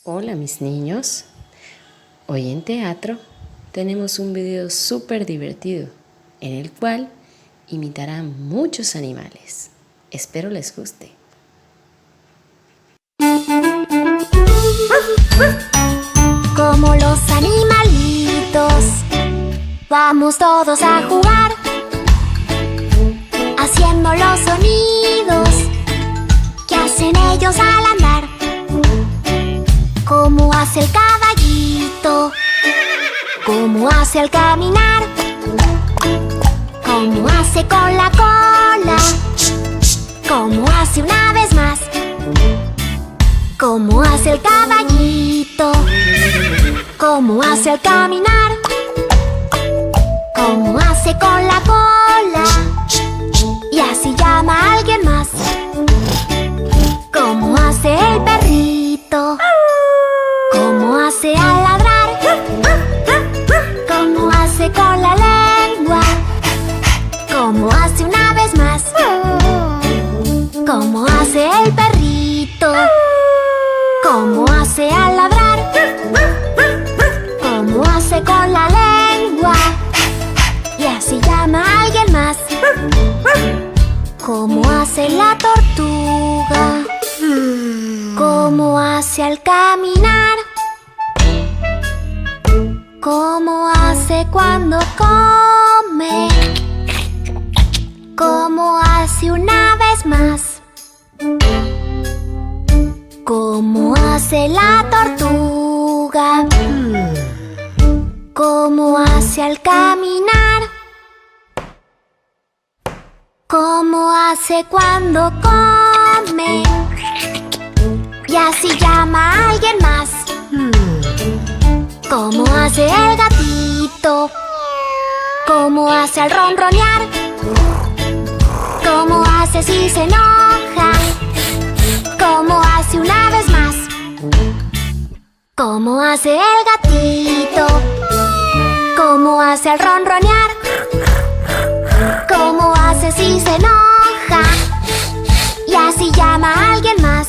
Hola mis niños, hoy en teatro tenemos un video súper divertido en el cual imitarán muchos animales. Espero les guste. Como los animalitos, vamos todos a jugar, haciendo los sonidos que hacen ellos al andar. Como hace el caballito, como hace al caminar, como hace con la cola, como hace una vez más. Como hace el caballito, como hace al caminar, como hace con la cola, y así llama a alguien más. Como hace el perrito, como hace al ladrar, como hace con la lengua, como hace una vez más. Como hace el perrito, como hace al ladrar, como hace con la lengua, y así llama a alguien más. Como hace la tortuga, como hace al caminar, como hace cuando come, como hace una vez más. Como hace la tortuga, como hace al caminar, como hace cuando come, y así llama a alguien más. Como hace el gatito, como hace al ronronear, como hace si se enoja, como hace una vez más. Como hace el gatito, como hace al ronronear, como hace si se enoja, y así llama a alguien más.